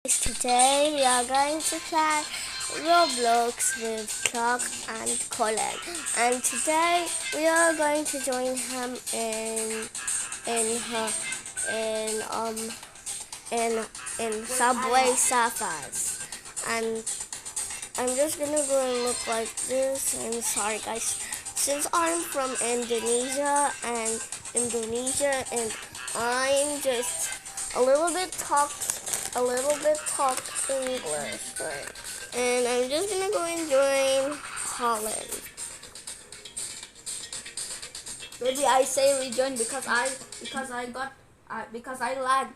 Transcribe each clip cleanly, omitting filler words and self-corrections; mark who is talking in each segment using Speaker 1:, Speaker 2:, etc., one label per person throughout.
Speaker 1: Today we are going to play Roblox with Clark and Colin, and today we are going to join him in her in Subway Surfers, and I'm just gonna go and look like this. I'm sorry guys, since I'm from Indonesia and I'm just a little bit talk English, right? And I'm just gonna go and join Colin.
Speaker 2: Maybe I say rejoin because I lag.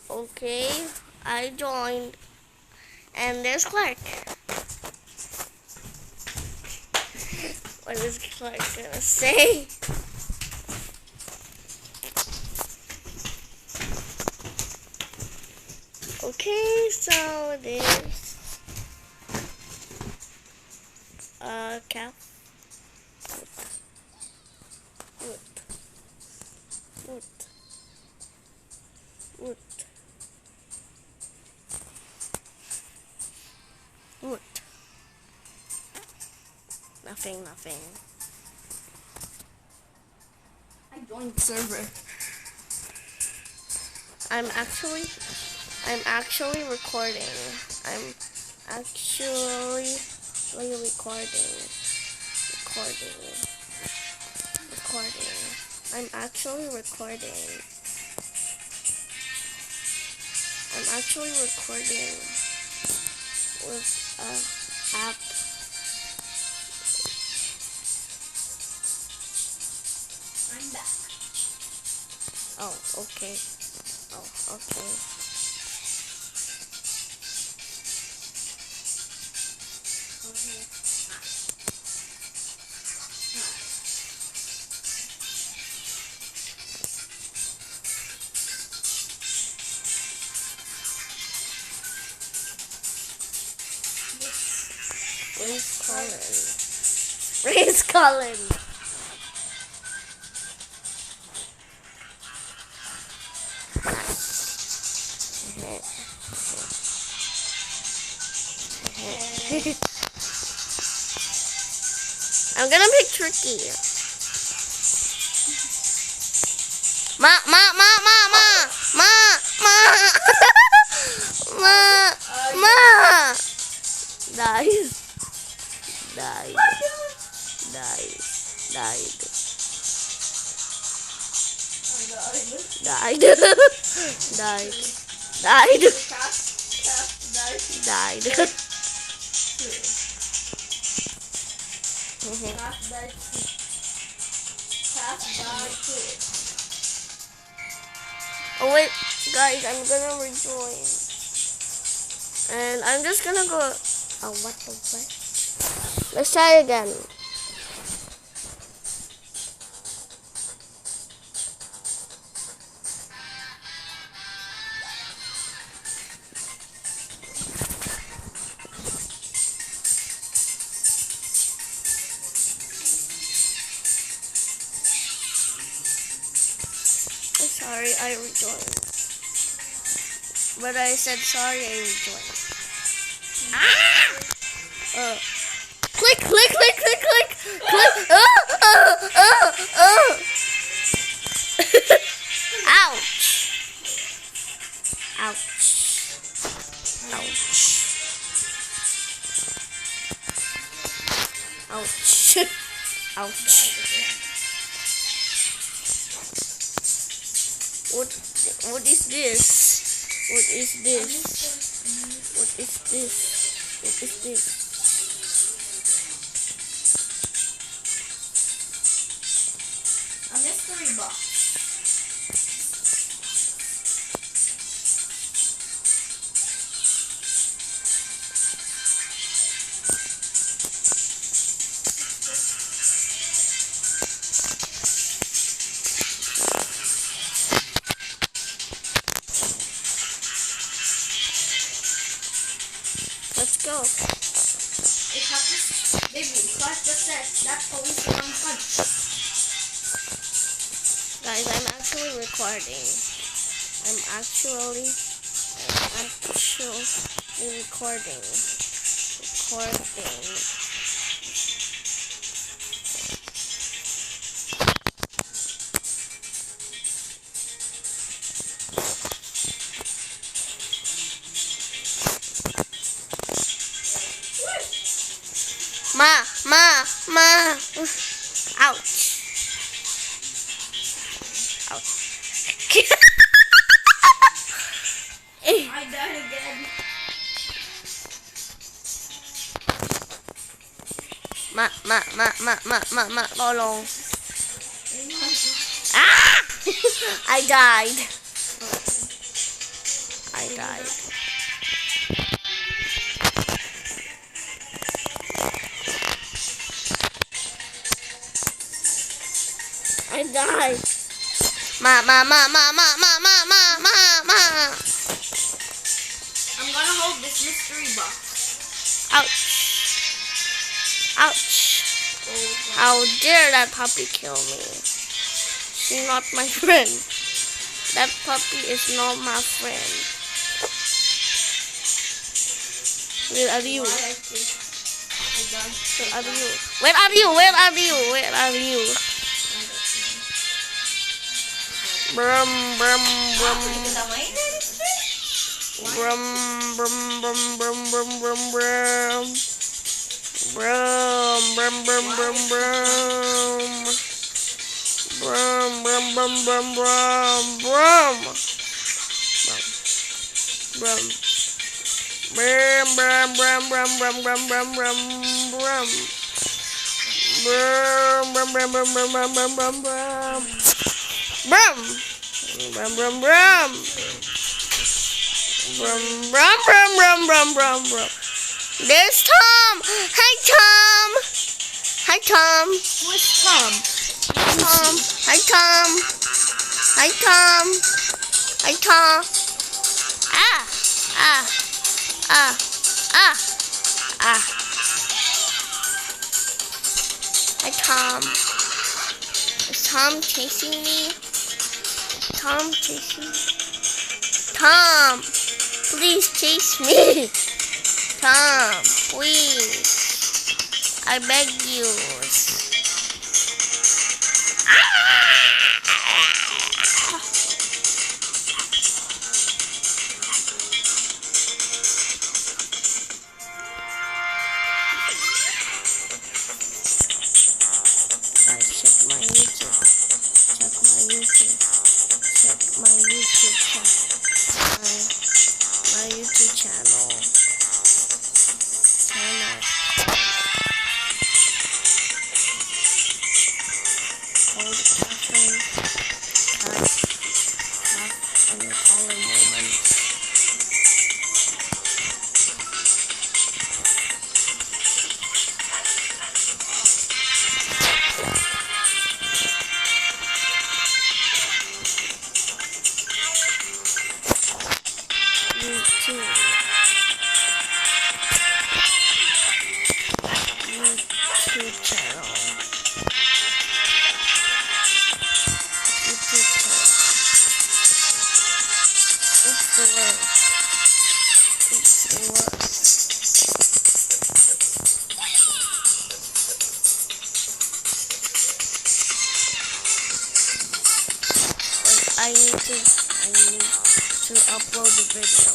Speaker 1: Okay, I joined, and there's Clark. What is Clark gonna say? Okay, so there's a cow. Wood. Nothing.
Speaker 2: I joined the server.
Speaker 1: I'm actually recording. I'm actually recording. I'm actually recording. With an app.
Speaker 2: I'm back.
Speaker 1: Oh, okay. Where's Colin? I'm gonna pick Tricky. Ma. Died. Oh wait, guys, I'm gonna rejoin, and I'm just gonna go. Oh, what the fuck? Let's try again. I'm sorry, I rejoined. But I said sorry, I rejoined. Click. Ouch. What is this?
Speaker 2: A mystery box.
Speaker 1: Let's go.
Speaker 2: Baby, Clark just said that police is on punch.
Speaker 1: Guys, I'm actually recording. I'm actually recording. Ma. Ouch.
Speaker 2: I died again.
Speaker 1: Ma, tolong. Ah! I died. Ma.
Speaker 2: I'm gonna hold this mystery box.
Speaker 1: Ouch. How dare that puppy kill me? She's not my friend. That puppy is not my friend. Where are you? Brum. There's Tom. Hi, Tom.
Speaker 2: Who is Tom?
Speaker 1: Hi, Tom. Ah. Hi, Tom. Is Tom chasing me? Tom, please chase me. Tom, please. I beg you. Check my YouTube channel. I need to upload the video.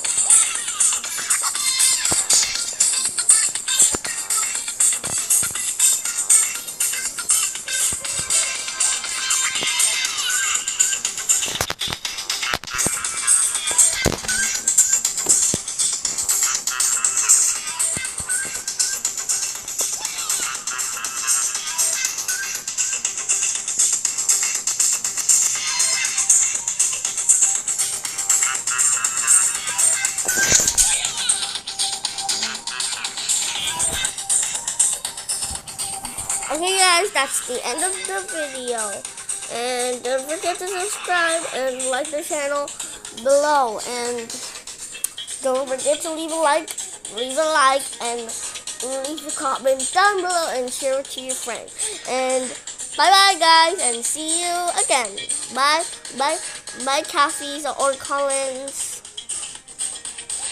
Speaker 1: Okay guys, that's the end of the video. And don't forget to subscribe and like the channel below. And don't forget to leave a like, and leave a comment down below and share it to your friends. And bye bye guys, and see you again. Bye. Bye, Cafes or Collins.